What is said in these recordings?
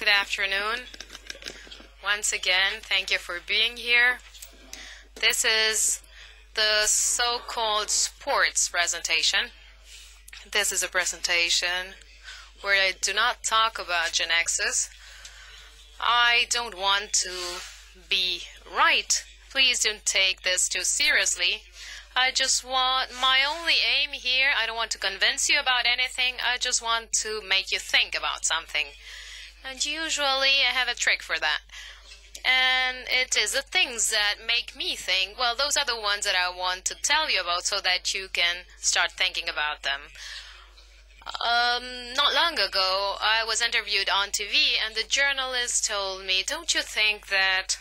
afternoon. Once again, thank you for being here. This is the so-called sports presentation. This is a presentation where I do not talk about GeneXus. I don't want to be right. Please don't take this too seriously. I just want, my only aim here, I don't want to convince you about anything. I just want to make you think about something. And usually I have a trick for that. And it is the things that make me think. Well, those are the ones that I want to tell you about so that you can start thinking about them. Not long ago, I was interviewed on TV, and the journalist told me, don't you think that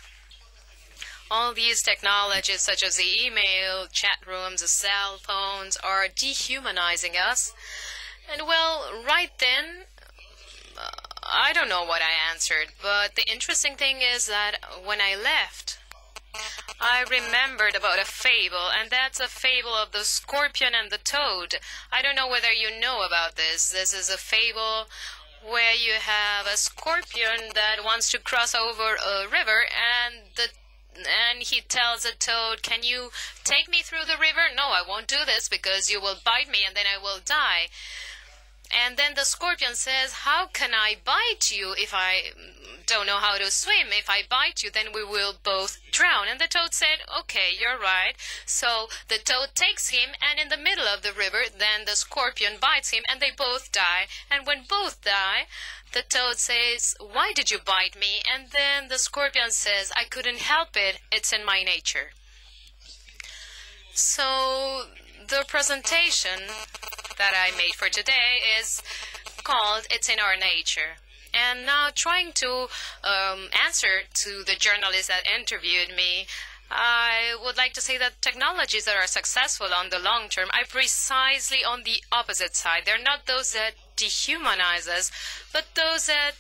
all these technologies, such as the email, chat rooms, the cell phones, are dehumanizing us? And well, right then, I don't know what I answered, but the interesting thing is that when I left, I remembered about a fable, and that's a fable of the scorpion and the toad. I don't know whether you know about this. This is a fable where you have a scorpion that wants to cross over a river, and he tells a toad, can you take me through the river? No, I won't do this because you will bite me and then I will die. And then the scorpion says, how can I bite you if I don't know how to swim? If I bite you, then we will both drown. And the toad said, okay, you're right. So the toad takes him, and in the middle of the river, then the scorpion bites him, and they both die. And when both die, the toad says, why did you bite me? And then the scorpion says, I couldn't help it. It's in my nature. So the presentation that I made for today is called It's in Our Nature. And now trying to answer to the journalist that interviewed me, I would like to say that technologies that are successful on the long term are precisely on the opposite side. They're not those that dehumanize us, but those that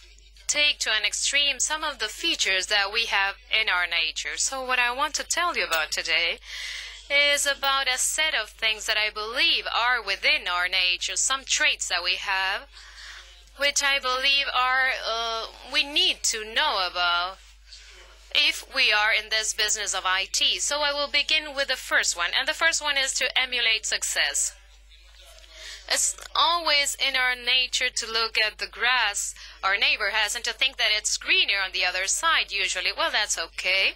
take to an extreme some of the features that we have in our nature. So what I want to tell you about today is about a set of things that I believe are within our nature, some traits that we have, which I believe are we need to know about if we are in this business of IT. So I will begin with the first one, and the first one is to emulate success. It's always in our nature to look at the grass our neighbor has and to think that it's greener on the other side usually. Well, that's okay.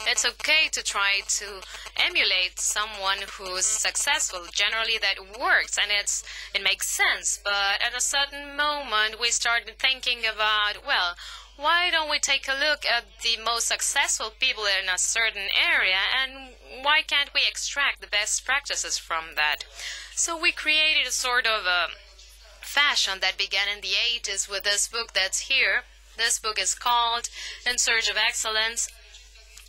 It's okay to try to emulate someone who's successful. Generally that works and it makes sense. But at a certain moment we start thinking about, well, why don't we take a look at the most successful people in a certain area, and why can't we extract the best practices from that? So we created a sort of a fashion that began in the 80s with this book that's here. This book is called In Search of Excellence.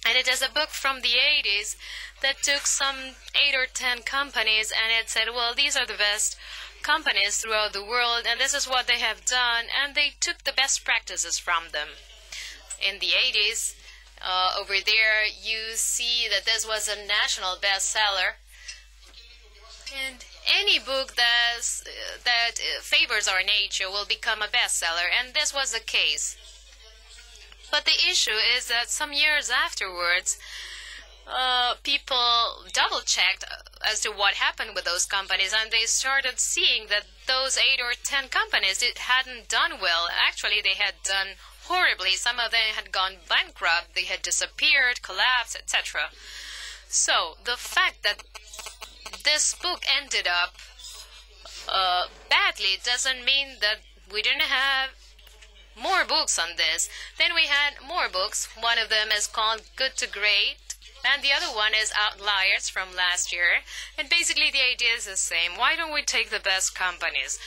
And it is a book from the 80s that took some 8 or 10 companies, and it said, well, these are the best companies throughout the world, and this is what they have done, and they took the best practices from them. In the 80s, over there, you see that this was a national bestseller, and any book that favors our nature will become a bestseller, and this was the case. But the issue is that some years afterwards, people double-checked as to what happened with those companies, and they started seeing that those 8 or 10 companies hadn't done well. Actually, they had done horribly. Some of them had gone bankrupt, they had disappeared, collapsed, etc. So the fact that this book ended up badly doesn't mean that we didn't have more books on this. Then we had more books. One of them is called Good to Great, and the other one is Outliers from last year. And basically the idea is the same. Why don't we take the best companies?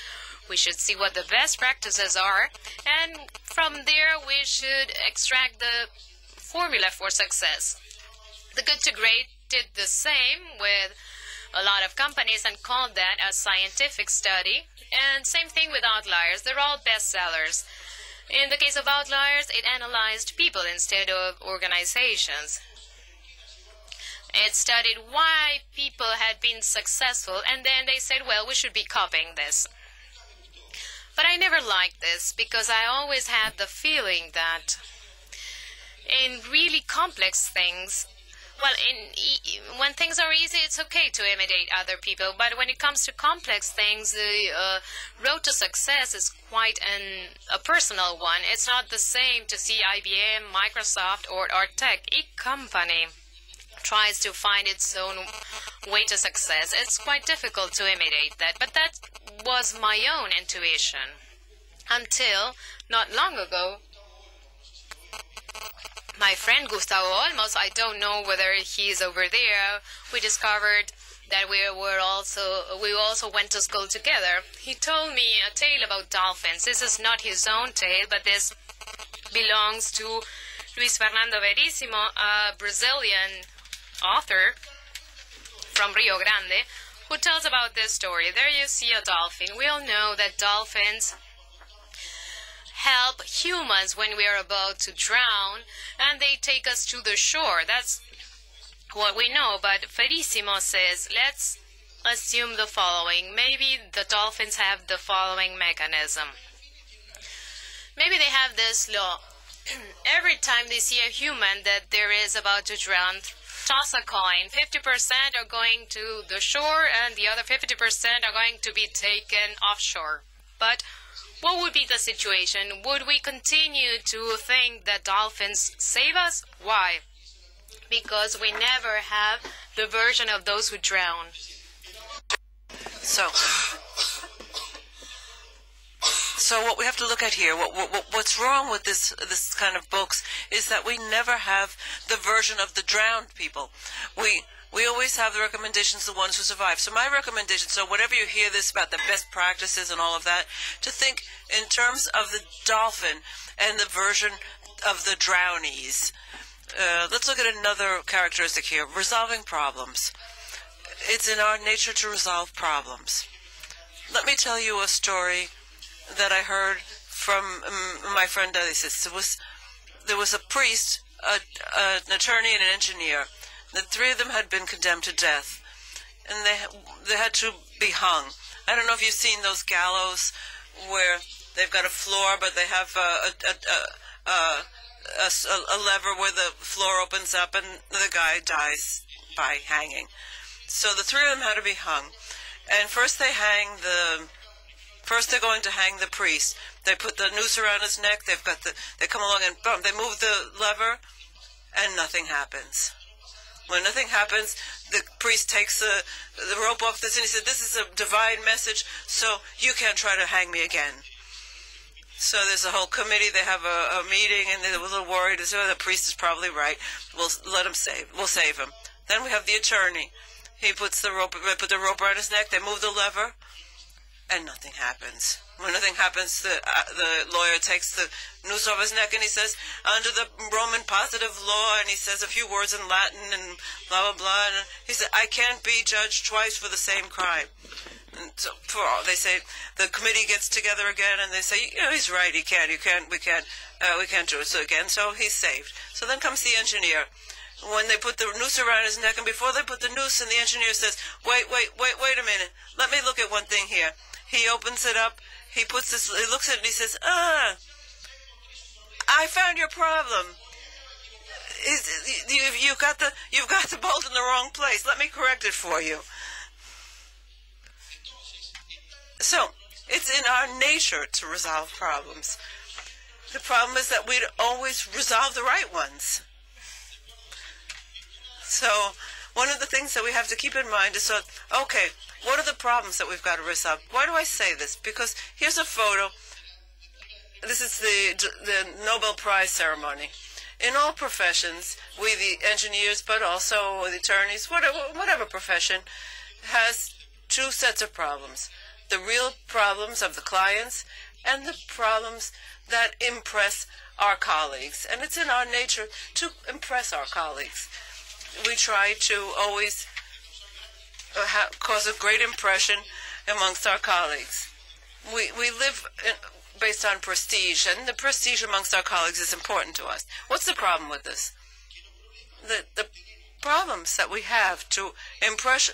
We should see what the best practices are, and from there we should extract the formula for success. The Good to Great did the same with a lot of companies and called that a scientific study. And same thing with Outliers. They're all bestsellers. In the case of Outliers, it analyzed people instead of organizations. It studied why people had been successful, and then they said, well, we should be copying this. But I never liked this because I always had the feeling that in really complex things, well, when things are easy, it's okay to imitate other people. But when it comes to complex things, the road to success is quite a personal one. It's not the same to see IBM, Microsoft, or tech. Each company tries to find its own way to success. It's quite difficult to imitate that. But that was my own intuition until not long ago. My friend Gustavo Olmos, I don't know whether he's over there, we discovered that we also went to school together. He told me a tale about dolphins. This is not his own tale, but this belongs to Luis Fernando Verissimo, a Brazilian author from Rio Grande, who tells about this story. There you see a dolphin. We all know that dolphins help humans when we are about to drown, and they take us to the shore. That's what we know. But Verissimo says, let's assume the following. Maybe the dolphins have the following mechanism. Maybe they have this law. Every time they see a human that there is about to drown, toss a coin. 50% are going to the shore, and the other 50% are going to be taken offshore. But what would be the situation? Would we continue to think that dolphins save us? Why? Because we never have the version of those who drown. So what we have to look at here, what's wrong with this kind of books is that we never have the version of the drowned people. We always have the recommendations, the ones who survive. So my recommendation, so whatever you hear this about the best practices and all of that, to think in terms of the dolphin and the version of the drownees. Let's look at another characteristic here, resolving problems. It's in our nature to resolve problems. Let me tell you a story that I heard from my friend Alice. There was a priest, an attorney, and an engineer. The three of them had been condemned to death, and they had to be hung. I don't know if you've seen those gallows where they've got a floor, but they have a lever where the floor opens up, and the guy dies by hanging. So the three of them had to be hung, and first they're going to hang the priest. They put the noose around his neck. They come along and boom, they move the lever, and nothing happens. When nothing happens, the priest takes the rope off this, and he said, "This is a divine message, so you can't try to hang me again." So there's a whole committee. They have a meeting, and they're a little worried. They say, "Oh, the priest is probably right. We'll save him." Then we have the attorney. He puts the rope. They put the rope around his neck. They move the lever, and nothing happens. When nothing happens, the lawyer takes the noose off his neck, and he says, under the Roman positive law, and he says a few words in Latin, and blah, blah, blah. And he said, "I can't be judged twice for the same crime." And so they say, the committee gets together again, and they say, he's right, we can't do it. So again, so he's saved. So then comes the engineer. When they put the noose around his neck, and before they put the noose, and the engineer says, wait a minute, let me look at one thing here. He opens it up, he looks at it, and he says, I found your problem. You've got the bolt in the wrong place. Let me correct it for you. So, it's in our nature to resolve problems. The problem is that we always resolve the right ones. So, one of the things that we have to keep in mind is, okay, what are the problems that we've got to resolve? Why do I say this? Because here's a photo. This is the Nobel Prize ceremony. In all professions, we, the engineers, but also the attorneys, whatever profession, has two sets of problems. The real problems of the clients and the problems that impress our colleagues. And it's in our nature to impress our colleagues. We try to always cause a great impression amongst our colleagues. We live based on prestige, and the prestige amongst our colleagues is important to us. What's the problem with this? The problems that we have to impress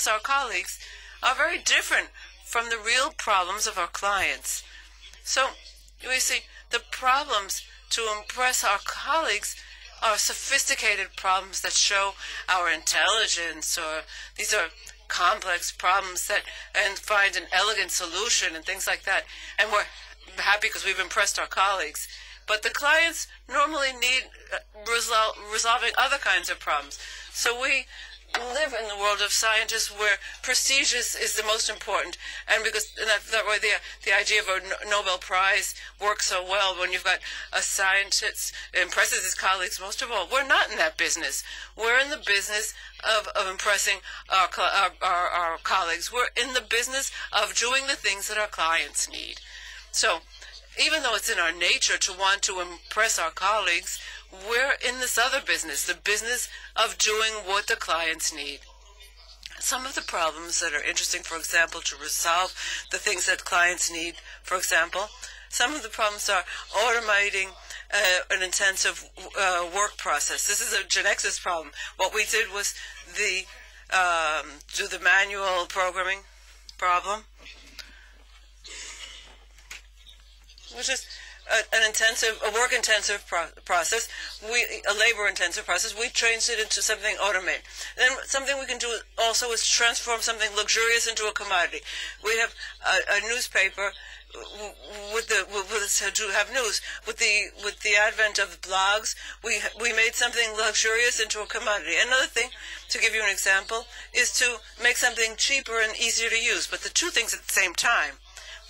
our colleagues are very different from the real problems of our clients. So, we see the problems to impress our colleagues are sophisticated problems that show our intelligence, or these are complex problems that and find an elegant solution and things like that. And we're happy because we've impressed our colleagues. But the clients normally need resolving other kinds of problems. So we live in the world of scientists where prestige is the most important, and because that way the idea of a Nobel Prize works so well when you've got a scientist impresses his colleagues most of all. We're not in that business. We're in the business of impressing our colleagues. We're in the business of doing the things that our clients need. So even though it's in our nature to want to impress our colleagues, we're in this other business, the business of doing what the clients need. Some of the problems that are interesting, for example, to resolve the things that clients need, for example, some of the problems are automating an intensive work process. This is a GeneXus problem. What we did was do the manual programming problem, which is a work-intensive process, a labor-intensive process. We changed it into something automated. Then something we can do also is transform something luxurious into a commodity. We have a newspaper to have news. With the advent of blogs, we made something luxurious into a commodity. Another thing, to give you an example, is to make something cheaper and easier to use. But the two things at the same time,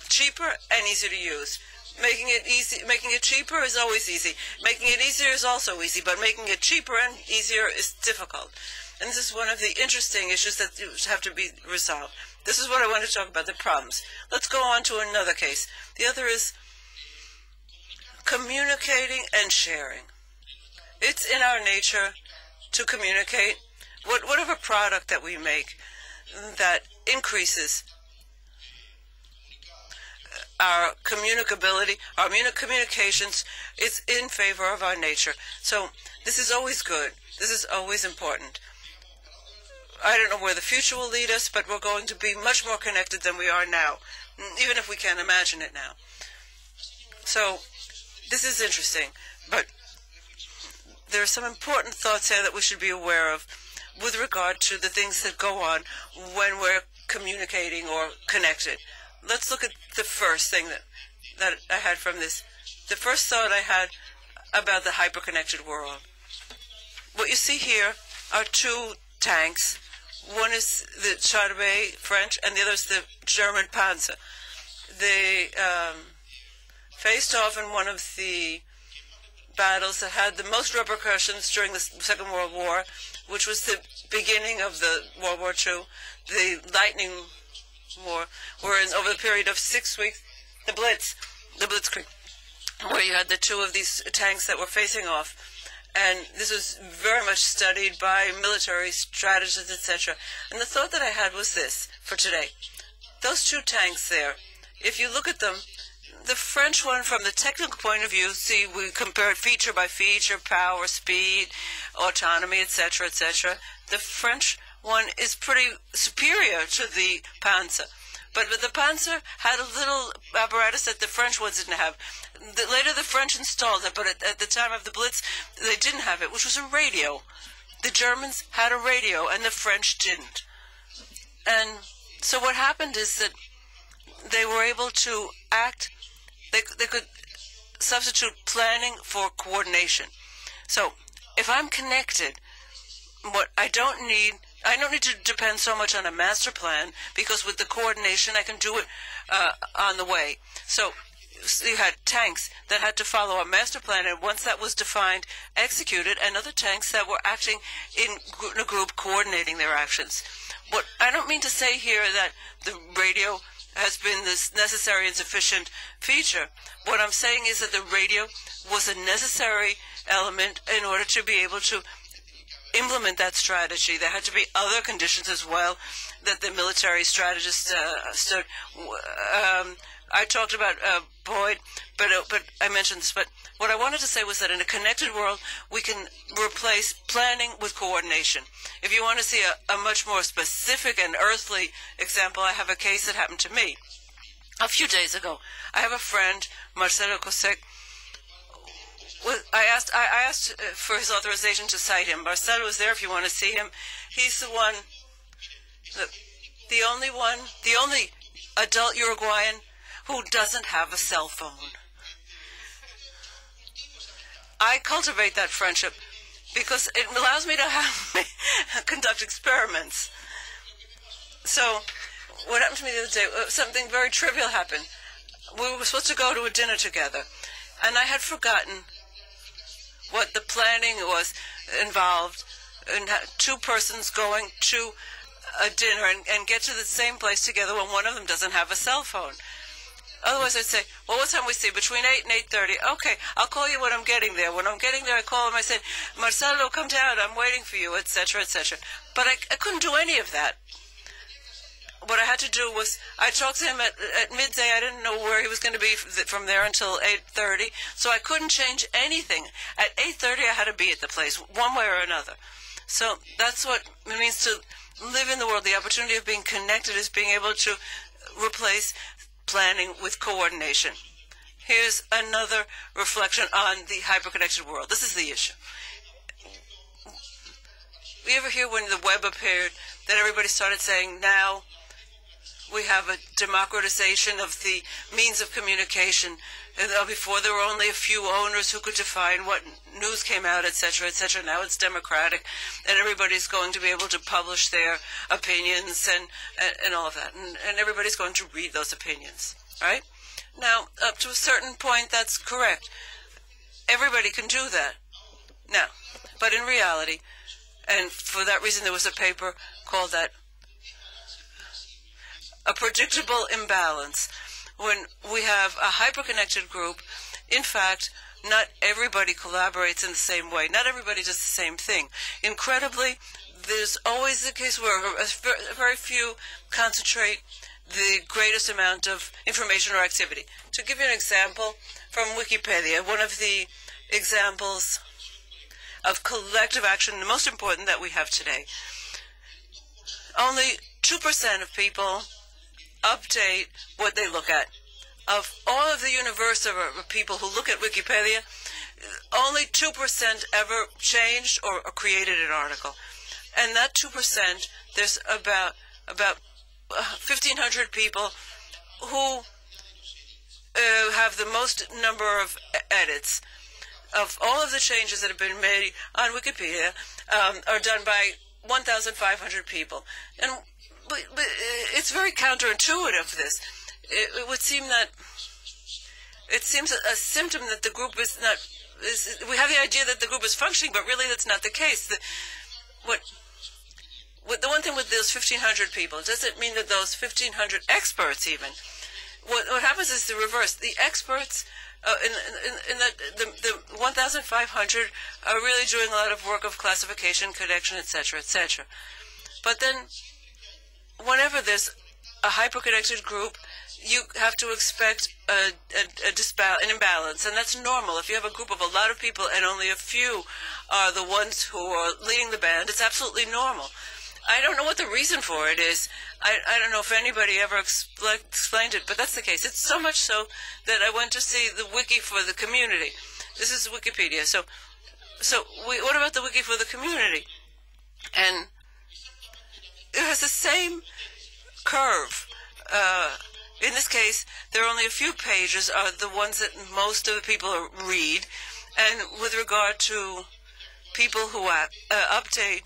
cheaper and easier to use. Making it cheaper is always easy. Making it easier is also easy, but making it cheaper and easier is difficult. And this is one of the interesting issues that have to be resolved. This is what I want to talk about, the problems. Let's go on to another case. The other is communicating and sharing. It's in our nature to communicate. Whatever product that we make that increases our communicability, our communications, is in favor of our nature. So this is always good. This is always important. I don't know where the future will lead us, but we're going to be much more connected than we are now, even if we can't imagine it now. So this is interesting, but there are some important thoughts here that we should be aware of with regard to the things that go on when we're communicating or connected. Let's look at the first thing that I had from this. The first thought I had about the hyperconnected world. What you see here are two tanks. One is the Charbet French, and the other is the German Panzer. They faced off in one of the battles that had the most repercussions during the Second World War, which was the beginning of the World War II, the Lightning War, whereas over the period of 6 weeks, the Blitzkrieg, where you had the two of these tanks that were facing off. And this was very much studied by military strategists, etc. And the thought that I had was this for today. Those two tanks there, if you look at them, the French one, from the technical point of view, see, we compared feature by feature, power, speed, autonomy, etc., etc. The French one is pretty superior to the Panzer. But the Panzer had a little apparatus that the French ones didn't have. Later the French installed it, but at the time of the Blitz, they didn't have it, which was a radio. The Germans had a radio, and the French didn't. And so what happened is that they were able to act, they could substitute planning for coordination. So if I'm connected, what I don't need to depend so much on a master plan, because with the coordination I can do it on the way. So you had tanks that had to follow a master plan, and once that was defined, executed, and other tanks that were acting in a group, coordinating their actions. What I don't mean to say here that the radio has been this necessary and sufficient feature. What I'm saying is that the radio was a necessary element in order to be able to implement that strategy. There had to be other conditions as well that the military strategists stood. I talked about Boyd, but I mentioned this. But what I wanted to say was that in a connected world, we can replace planning with coordination. If you want to see a much more specific and earthly example, I have a case that happened to me. A few days ago, I have a friend, Marcelo Cosec. I asked for his authorization to cite him. Marcelo is there if you want to see him. He's the only adult Uruguayan who doesn't have a cell phone. I cultivate that friendship because it allows me to conduct experiments. So, what happened to me the other day, something very trivial happened. We were supposed to go to a dinner together, and I had forgotten what the planning was involved in two persons going to a dinner and get to the same place together when one of them doesn't have a cell phone. Otherwise, I'd say, well, what time we see? Between 8 and 8:30. Okay, I'll call you when I'm getting there. When I'm getting there, I call him. I say, Marcelo, come down. I'm waiting for you, etc., etc. But I couldn't do any of that. What I had to do was, I talked to him at midday. I didn't know where he was going to be from there until 8:30, so I couldn't change anything. At 8:30, I had to be at the place, one way or another. So that's what it means to live in the world. The opportunity of being connected is being able to replace planning with coordination. Here's another reflection on the hyperconnected world. This is the issue. You ever hear when the web appeared that everybody started saying, now we have a democratization of the means of communication. And before there were only a few owners who could define what news came out, etc., etc. Now it's democratic, and everybody's going to be able to publish their opinions and all of that. And everybody's going to read those opinions, right? Now, up to a certain point, that's correct. Everybody can do that. Now, but in reality, and for that reason there was a paper called that a predictable imbalance. When we have a hyperconnected group, in fact, not everybody collaborates in the same way. Not everybody does the same thing. Incredibly, there's always the case where very few concentrate the greatest amount of information or activity. To give you an example from Wikipedia, one of the examples of collective action, the most important that we have today, only 2% of people update what they look at. Of all of the universe of people who look at Wikipedia, only 2% ever changed or created an article. And that 2%, there's about 1,500 people who have the most number of edits. Of all of the changes that have been made on Wikipedia are done by 1,500 people. And but it's very counterintuitive, this. It would seem that it seems a symptom that the group is not. We have the idea that the group is functioning, but really that's not the case. The one thing with those 1,500 people, does it mean that those 1,500 experts even? What happens is the reverse. The experts in the 1,500 are really doing a lot of work of classification, connection, etc., etc. But then, whenever there's a hyperconnected group, you have to expect an imbalance, and that's normal. If you have a group of a lot of people and only a few are the ones who are leading the band, it's absolutely normal. I don't know what the reason for it is. I don't know if anybody ever explained it, but that's the case. It's so much so that I went to see the wiki for the community. This is Wikipedia. So what about the wiki for the community? And it has the same curve. In this case, there are only a few pages are the ones that most of the people read. And with regard to people who update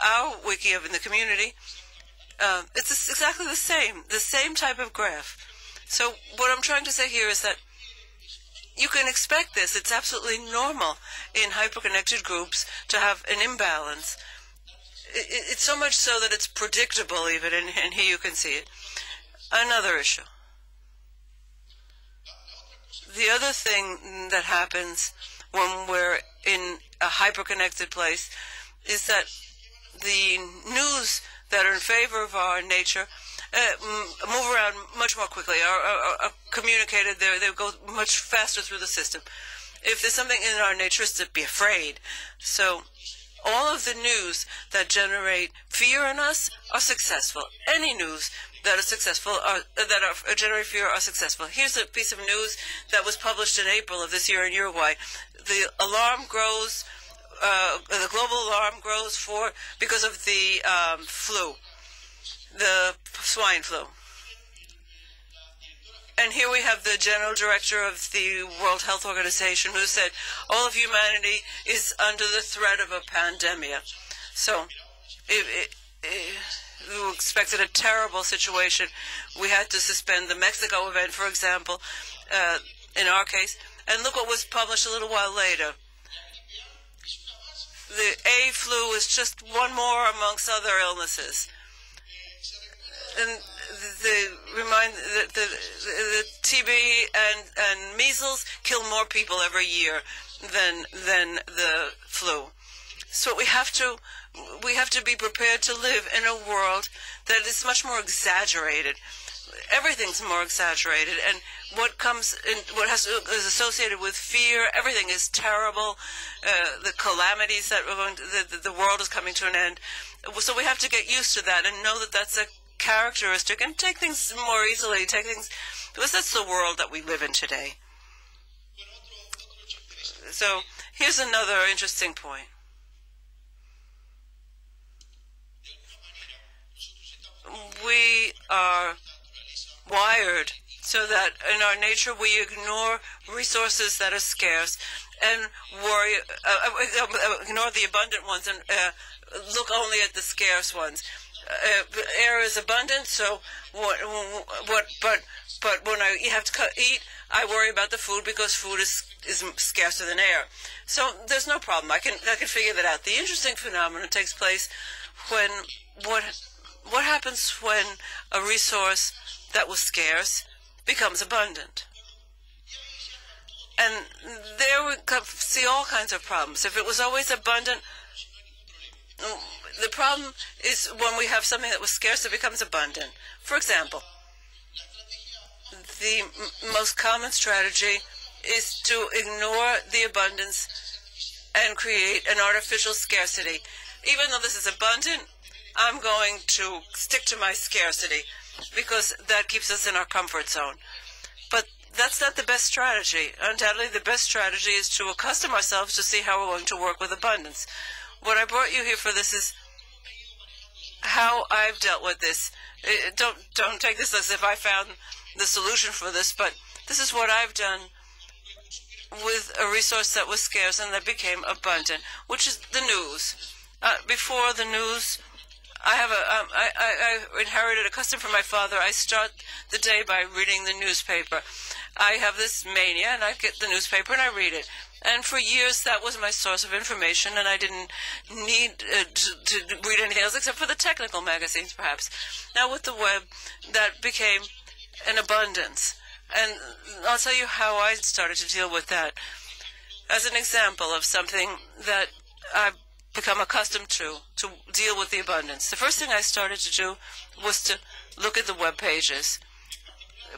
our wiki in the community, it's exactly the same type of graph. So what I'm trying to say here is that you can expect this. It's absolutely normal in hyperconnected groups to have an imbalance. It's so much so that it's predictable even, and here you can see it. Another issue. The other thing that happens when we're in a hyperconnected place is that the news that are in favor of our nature move around much more quickly, are communicated, they go much faster through the system. If there's something in our nature, it's to be afraid. So All of the news that generate fear in us are successful. Any news that is successful, generate fear, are successful. Here's a piece of news that was published in April of this year in Uruguay. The alarm grows, the global alarm grows because of the flu, the swine flu. And here we have the general director of the World Health Organization who said all of humanity is under the threat of a pandemic. So we expected a terrible situation. We had to suspend the Mexico event, for example, in our case. And look what was published a little while later. The A flu is just one more amongst other illnesses. And the TB and measles kill more people every year than the flu. So we have to be prepared to live in a world that is much more exaggerated. Everything's more exaggerated, and what is associated with fear, everything is terrible. The calamities that the world is coming to an end. So we have to get used to that and know that that's a characteristic, and take things more easily, because that's the world that we live in today. So here's another interesting point. We are wired so that in our nature we ignore resources that are scarce and ignore the abundant ones and look only at the scarce ones. Air is abundant, so but when I have to eat, I worry about the food because food is scarcer than air. So there's no problem. I can figure that out. The interesting phenomenon takes place when what happens when a resource that was scarce becomes abundant. And there we see all kinds of problems. If it was always abundant, the problem is when we have something that was scarce, it becomes abundant. For example, the most common strategy is to ignore the abundance and create an artificial scarcity. Even though this is abundant, I'm going to stick to my scarcity because that keeps us in our comfort zone. But that's not the best strategy. Undoubtedly, the best strategy is to accustom ourselves to see how we're going to work with abundance. What I brought you here for this is how I've dealt with this. Don't take this as if I found the solution for this, but this is what I've done with a resource that was scarce and that became abundant, which is the news. Before the news, I inherited a custom from my father. I start the day by reading the newspaper. I have this mania, and I get the newspaper and I read it. And for years, that was my source of information, and I didn't need to read anything else except for the technical magazines, perhaps. Now, with the web, that became an abundance. And I'll tell you how I started to deal with that. As an example of something that I've become accustomed to deal with the abundance. The first thing I started to do was to look at the web pages.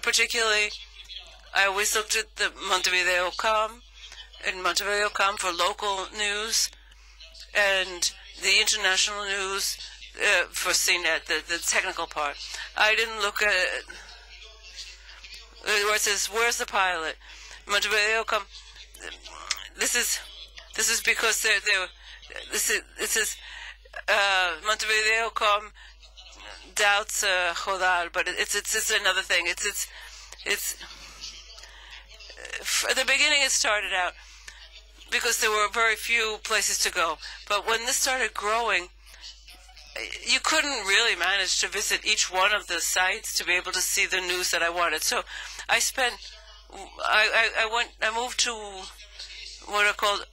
Particularly, I always looked at the Montevideo.com, and Montevideo.com for local news, and the international news for CNET, the technical part. I didn't look at it where it says, where's the pilot? Montevideo.com, this is because this is Montevideo.com doubts Jodal, but it's another thing. It's at the beginning it started out because there were very few places to go. But when this started growing, you couldn't really manage to visit each one of the sites to be able to see the news that I wanted. So I moved to what are called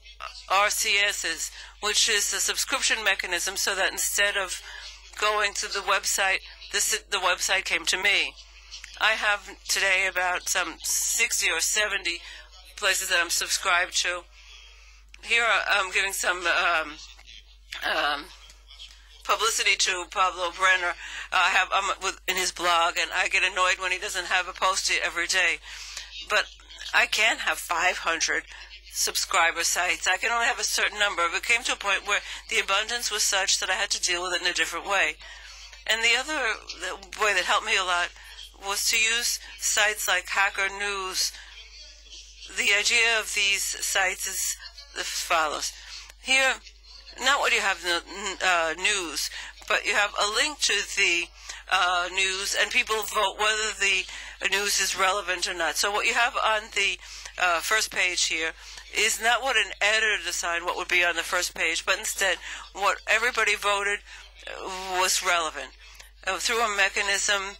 RCSs, which is a subscription mechanism, so that instead of going to the website, the website came to me. I have today about some 60 or 70 places that I'm subscribed to. Here I'm giving some publicity to Pablo Brenner. I'm in his blog, and I get annoyed when he doesn't have a post every day. But I can't have 500 subscriber sites. I can only have a certain number. But it came to a point where the abundance was such that I had to deal with it in a different way. And the other way that helped me a lot was to use sites like Hacker News. The idea of these sites is as follows. Here, not what you have in the news, but you have a link to the news, and people vote whether the news is relevant or not. So what you have on the first page here is not what an editor decided what would be on the first page, but instead what everybody voted was relevant. Through a mechanism,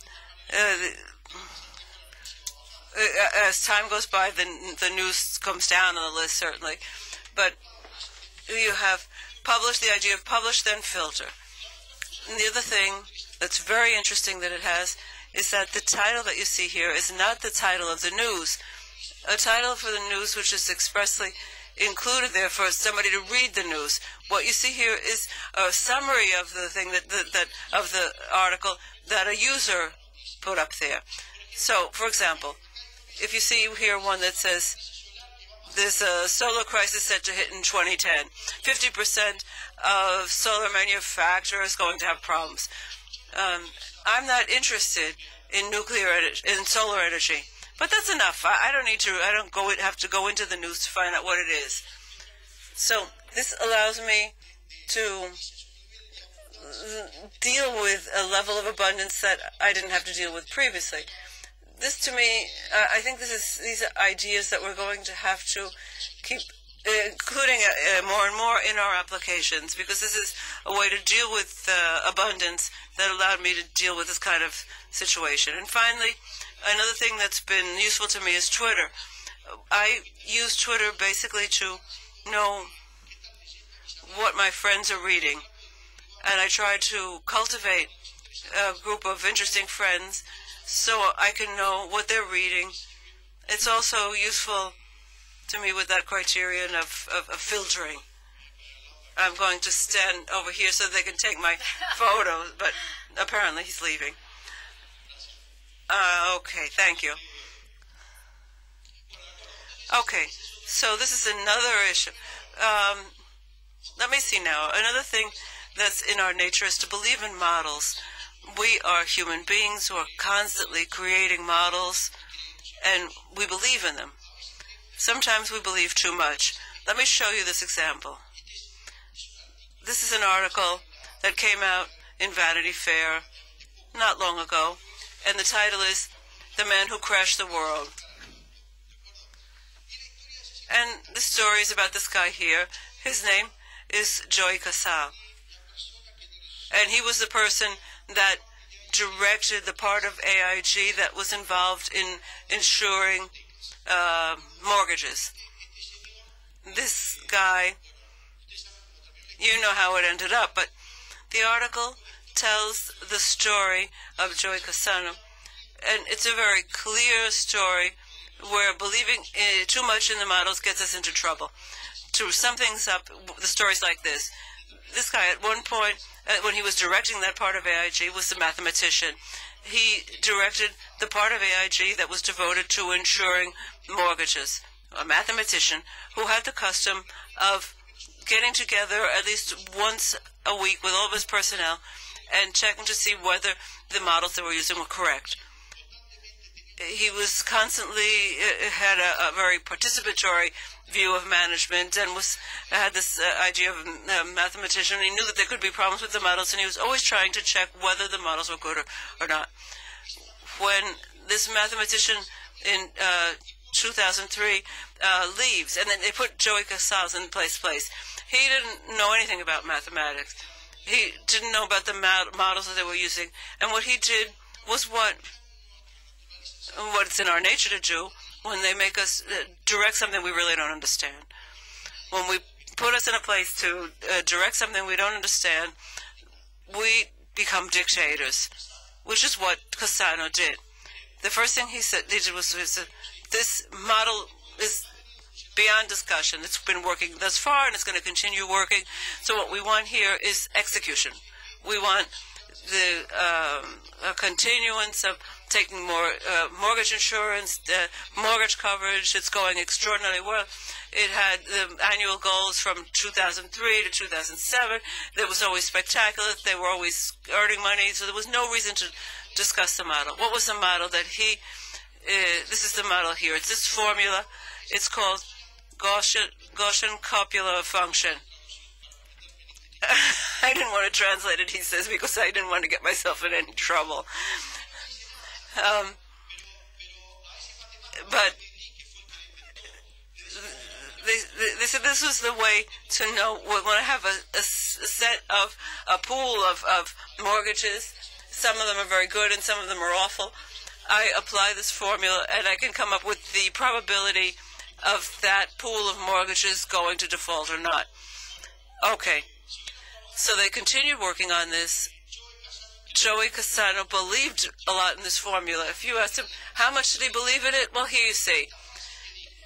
as time goes by, the news comes down on the list, certainly. But you have publish, the idea of publish, then filter. And the other thing that's very interesting that it has is that the title that you see here is not the title of the news. A title for the news which is expressly included there for somebody to read the news. What you see here is a summary of the thing that of the article that a user put up there. So, for example, if you see here one that says there's a solar crisis set to hit in 2010, 50% of solar manufacturers going to have problems. I'm not interested in in solar energy. But that's enough. I don't need to. I don't have to go into the news to find out what it is. So this allows me to deal with a level of abundance that I didn't have to deal with previously. This, to me, I think these are ideas that we're going to have to keep including more and more in our applications, because this is a way to deal with abundance that allowed me to deal with this kind of situation. And finally, another thing that's been useful to me is Twitter. I use Twitter basically to know what my friends are reading, and I try to cultivate a group of interesting friends so I can know what they're reading. It's also useful to me with that criterion of filtering. I'm going to stand over here so they can take my photo, but apparently he's leaving. Okay, thank you. Okay, so this is another issue. Let me see now. Another thing that's in our nature is to believe in models. We are human beings who are constantly creating models, and we believe in them. Sometimes we believe too much. Let me show you this example. This is an article that came out in Vanity Fair not long ago, and the title is "The Man Who Crashed the World." And the story is about this guy here. His name is Jodal. And he was the person that directed the part of AIG that was involved in insuring mortgages. This guy, you know how it ended up, but the article tells the story of Jodal, and it's a very clear story where believing too much in the models gets us into trouble. To sum things up, the story's like this. This guy, at one point, when he was directing that part of AIG, was a mathematician. He directed the part of AIG that was devoted to insuring mortgages. A mathematician who had the custom of getting together at least once a week with all of his personnel and checking to see whether the models they were using were correct. He was constantly had a very participatory view of management and had this idea of a mathematician. He knew that there could be problems with the models, and he was always trying to check whether the models were good or not. When this mathematician in 2003 leaves, and then they put GeneXus in place. He didn't know anything about mathematics. He didn't know about the models that they were using, and what he did was what's in our nature to do when they make us direct something we really don't understand. When we put us in a place to direct something we don't understand, we become dictators, which is what Cassano did. The first thing he did was this model is beyond discussion. It's been working thus far, and it's going to continue working. So what we want here is execution. We want a continuance of taking more mortgage insurance, mortgage coverage. It's going extraordinarily well. It had the annual goals from 2003 to 2007. It was always spectacular. They were always earning money, so there was no reason to discuss the model. What was the model that he... this is the model here. It's this formula. It's called Gaussian copula function. I didn't want to translate it, he says, because I didn't want to get myself in any trouble. But they said this was the way to know when I have a pool of mortgages. Some of them are very good and some of them are awful. I apply this formula and I can come up with the probability of that pool of mortgages going to default or not. Okay. So they continued working on this. Joey Cassano believed a lot in this formula. If you asked him, how much did he believe in it? Well, here you see.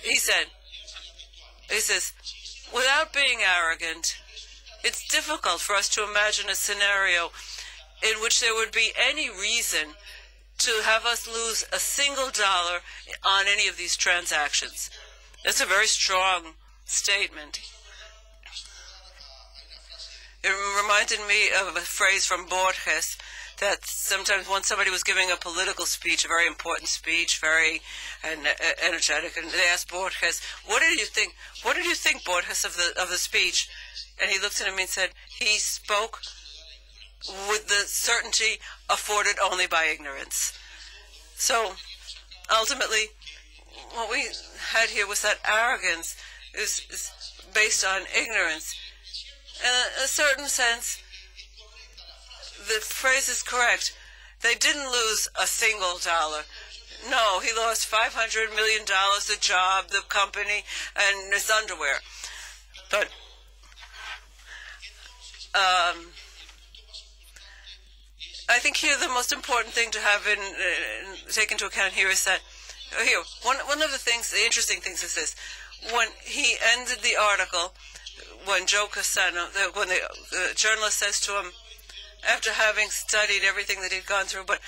He says, without being arrogant, it's difficult for us to imagine a scenario in which there would be any reason to have us lose a single dollar on any of these transactions. That's a very strong statement. It reminded me of a phrase from Borges that sometimes when somebody was giving a political speech, a very important speech, very energetic, and they asked Borges, "What did you think? What did you think, Borges, of the speech?" And he looked at him and said, "He spoke with the certainty afforded only by ignorance." So ultimately, what we had here was that arrogance is based on ignorance. In a certain sense, the phrase is correct. They didn't lose a single dollar. No, he lost $500 million, the job, the company, and his underwear. But I think here the most important thing to have take into account here is that here one of the interesting things is this: when he ended the article, when Joe Cassano, when the journalist says to him, after having studied everything that he'd gone through, but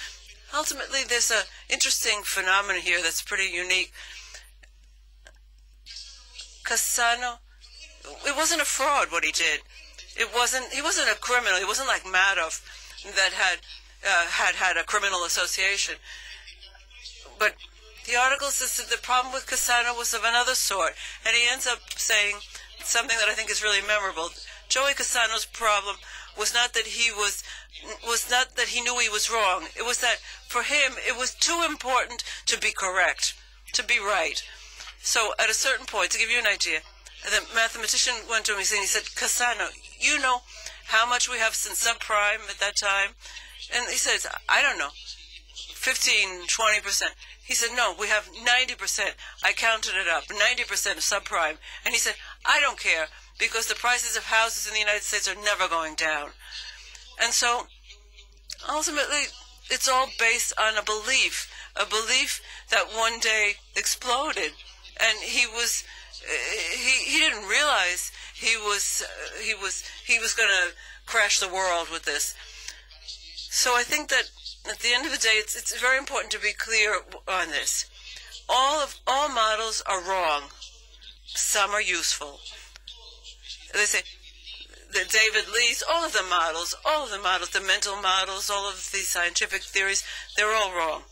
ultimately there's an interesting phenomenon here that's pretty unique. Cassano, it wasn't a fraud what he did. He wasn't a criminal. He wasn't like Madoff that had a criminal association. But the article says that the problem with Cassano was of another sort, and he ends up saying something that I think is really memorable. Joey Cassano's problem was not that he knew he was wrong. It was that for him it was too important to be correct, to be right. So at a certain point, to give you an idea, the mathematician went to him and he said, "Cassano, you know how much we have since subprime at that time?" And he says, "I don't know, 15, 20%. He said, "No, we have 90%. I counted it up, 90% of subprime." And he said, "I don't care, because the prices of houses in the United States are never going down." And so, ultimately, it's all based on a belief that one day exploded. And he didn't realize he was going to crash the world with this. So I think that at the end of the day, it's very important to be clear on this. All models are wrong. Some are useful. They say the David Lee's, all of the models, the mental models, all of these scientific theories, they're all wrong.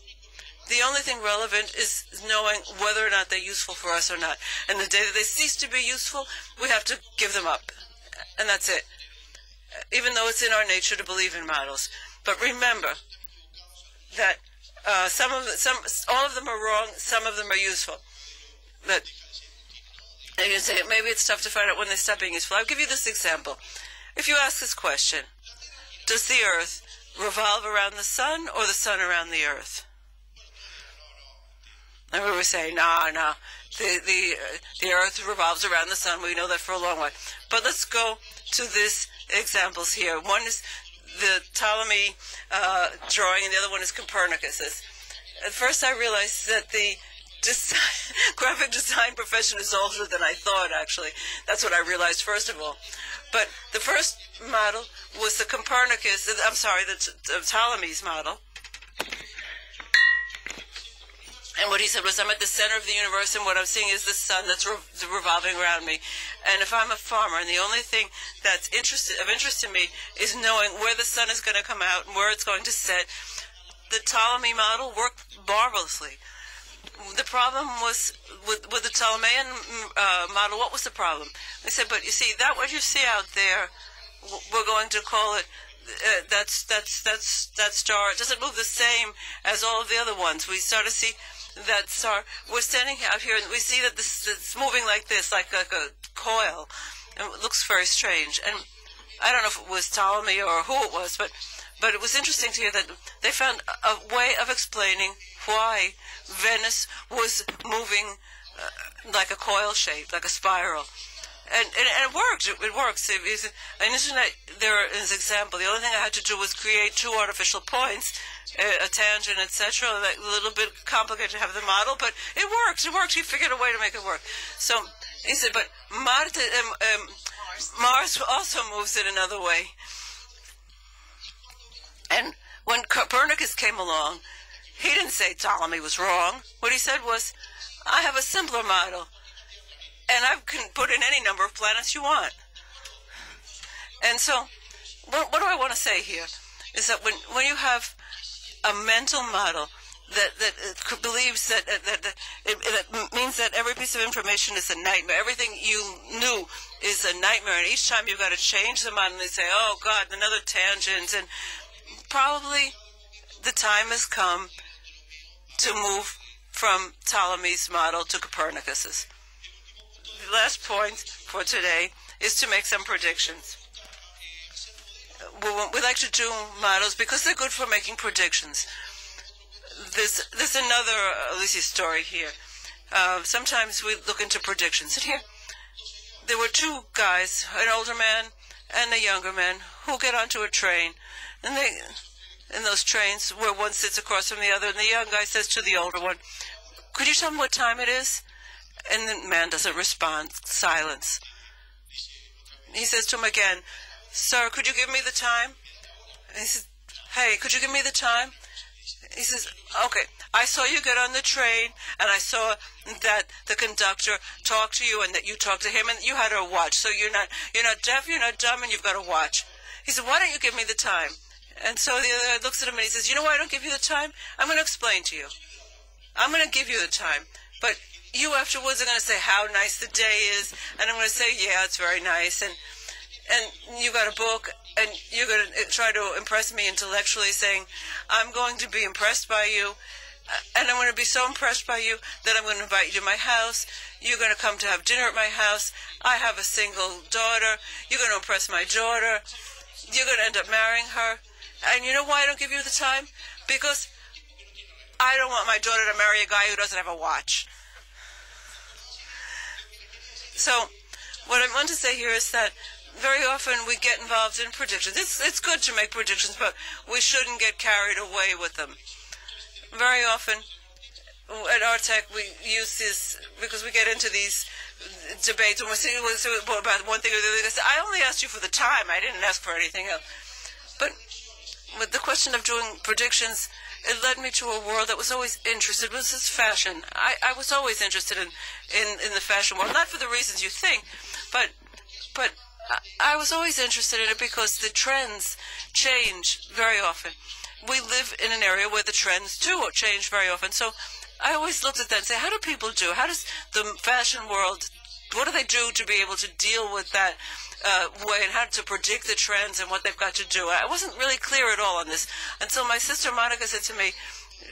The only thing relevant is knowing whether or not they're useful for us or not. And the day that they cease to be useful, we have to give them up. And that's it. Even though it's in our nature to believe in models. But remember that all of them are wrong, some of them are useful. But and you say, maybe it's tough to find out when they stop being useful. I'll give you this example. If you ask this question, does the Earth revolve around the sun or the sun around the Earth? And we would say, no, the Earth revolves around the sun. We know that for a long while. But let's go to these examples here. One is the Ptolemy drawing, and the other one is Copernicus's. At first I realized that the graphic design profession is older than I thought, actually. That's what I realized first of all. But the first model was the the Ptolemy's model. And what he said was, I'm at the center of the universe, and what I'm seeing is the sun that's revolving around me. And if I'm a farmer, and the only thing that's of interest to me is knowing where the sun is going to come out and where it's going to set, the Ptolemy model worked marvelously. The problem was with the Ptolemaic model. What was the problem? They said, but you see, that what you see out there, we're going to call it, that star. It doesn't move the same as all of the other ones. We start to see that star. We're standing out here, and we see that it's moving like this, like a coil. And it looks very strange. And I don't know if it was Ptolemy or who it was, but it was interesting to hear that they found a way of explaining why Venus was moving like a coil shape, like a spiral. And it worked. It works. On internet, there is an example. The only thing I had to do was create two artificial points, a tangent, etc. Like, a little bit complicated to have the model, but it works. It works. He figured a way to make it work. So he said, but Mars also moves it another way. And when Copernicus came along, he didn't say Ptolemy was wrong. What he said was, I have a simpler model, and I can put in any number of planets you want. And so, what do I want to say here? Is that when you have a mental model that believes that it means that every piece of information is a nightmare. Everything you knew is a nightmare, and each time you've got to change the model, and they say, oh, God, another tangent. And probably the time has come to move from Ptolemy's model to Copernicus's. The last point for today is to make some predictions. We like to do models because they're good for making predictions. There's another Lucy story here. Sometimes we look into predictions. And here, there were two guys, an older man and a younger man, who get onto a train. And in those trains where one sits across from the other, and the young guy says to the older one, could you tell me what time it is? And the man doesn't respond. Silence. He says to him again, sir, could you give me the time? And he says, hey, could you give me the time? He says, okay, I saw you get on the train, and I saw that the conductor talked to you and that you talked to him, and you had a watch. So you're not deaf, you're not dumb, and you've got a watch. He said, why don't you give me the time? And so the other guy looks at him and he says, you know why I don't give you the time? I'm going to explain to you. I'm going to give you the time. But you afterwards are going to say how nice the day is. And I'm going to say, yeah, it's very nice. And you got a book, and you're going to try to impress me intellectually, saying, I'm going to be impressed by you. And I'm going to be so impressed by you that I'm going to invite you to my house. You're going to come to have dinner at my house. I have a single daughter. You're going to impress my daughter. You're going to end up marrying her. And you know why I don't give you the time? Because I don't want my daughter to marry a guy who doesn't have a watch. So what I want to say here is that very often we get involved in predictions. It's good to make predictions, but we shouldn't get carried away with them. Very often at Artec we use this because we get into these debates and we're saying about one thing or the other. I only asked you for the time. I didn't ask for anything else. But with the question of doing predictions, it led me to a world that was always interested. It was this fashion. I was always interested in the fashion world, not for the reasons you think, but I was always interested in it because the trends change very often. We live in an area where the trends too change very often. So I always looked at that and say, how do people do? How does the fashion world, what do they do to be able to deal with that way, and how to predict the trends and what they've got to do? I wasn't really clear at all on this until my sister Monica said to me,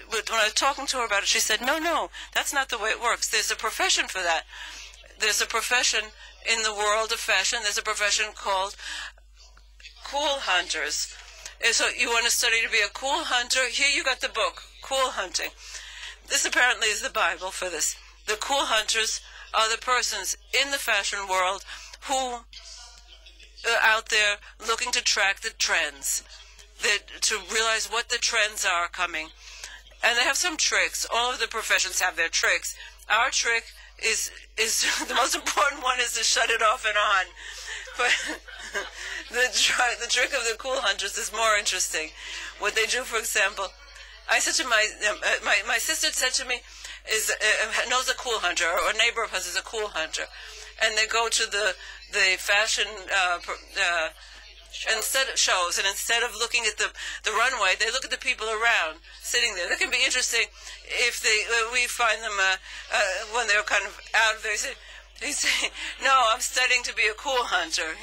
when I was talking to her about it, she said, no, that's not the way it works. There's a profession for that. There's a profession in the world of fashion. There's a profession called cool hunters. And so you want to study to be a cool hunter? Here you got the book, Cool Hunting. This apparently is the Bible for this. The cool hunters are the persons in the fashion world who are out there looking to track the trends, to realize what the trends are coming. And they have some tricks. All of the professions have their tricks. Our trick is the most important one is to shut it off and on. the trick of the cool hunters is more interesting. What they do, for example, I said to my sister said to me, knows a cool hunter, or a neighbor of hers is a cool hunter, and they go to the fashion shows, and instead of looking at the runway, they look at the people around sitting there. That can be interesting if we find them when they're kind of out of there. They say, no, I'm studying to be a cool hunter,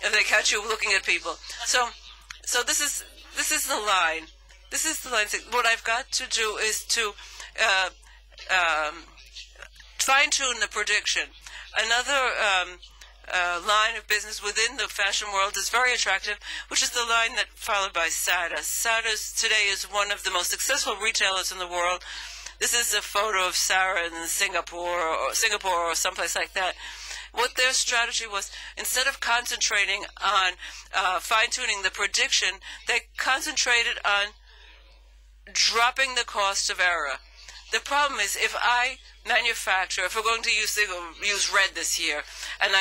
if they catch you looking at people. So this is the line. This is the line. What I've got to do is to fine-tune the prediction. Another line of business within the fashion world is very attractive, which is the line that followed by Sada. Sada today is one of the most successful retailers in the world. This is a photo of Sarah in Singapore or someplace like that. What their strategy was, instead of concentrating on fine-tuning the prediction, they concentrated on dropping the cost of error. The problem is, if I manufacture, if we're going to use red this year, and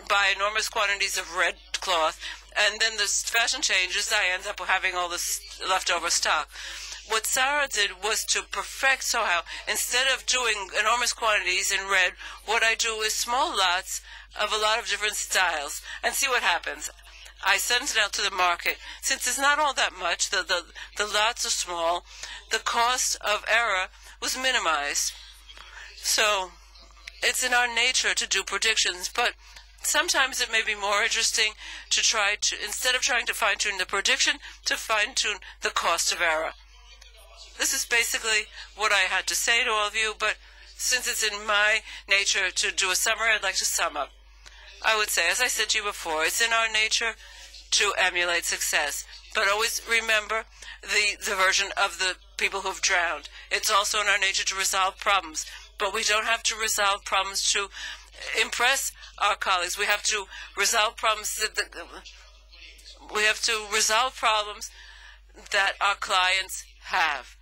buy enormous quantities of red cloth, and then the fashion changes, I end up having all this leftover stock. What Sarah did was to perfect somehow, instead of doing enormous quantities in red, what I do is small lots of a lot of different styles, and see what happens. I send it out to the market. Since it's not all that much, the lots are small, the cost of error was minimized. So it's in our nature to do predictions, but sometimes it may be more interesting to try to, instead of trying to fine-tune the prediction, to fine-tune the cost of error. This is basically what I had to say to all of you, but since it's in my nature to do a summary, I'd like to sum up. I would say, as I said to you before, it's in our nature to emulate success, but always remember the version of the people who've drowned. It's also in our nature to resolve problems, but we don't have to resolve problems to impress our colleagues. We have to resolve problems that our clients have.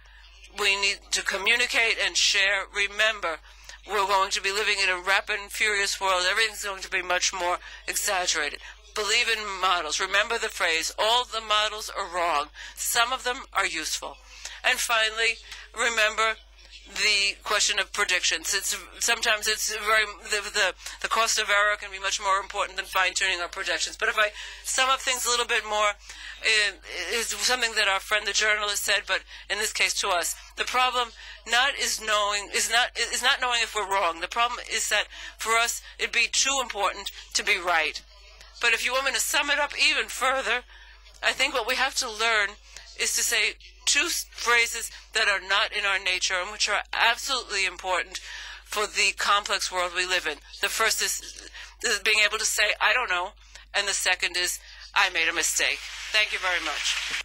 We need to communicate and share. Remember, we're going to be living in a rapid and furious world. Everything's going to be much more exaggerated. Believe in models. Remember the phrase, all the models are wrong. Some of them are useful. And finally, remember the question of predictions. Sometimes the cost of error can be much more important than fine-tuning our projections. But if I sum up things a little bit more, is something that our friend the journalist said, but in this case to us, the problem is not knowing if we're wrong. The problem is that for us it'd be too important to be right. But if you want me to sum it up even further, I think what we have to learn is to say two phrases that are not in our nature and which are absolutely important for the complex world we live in. The first is being able to say, I don't know, and the second is, I made a mistake. Thank you very much.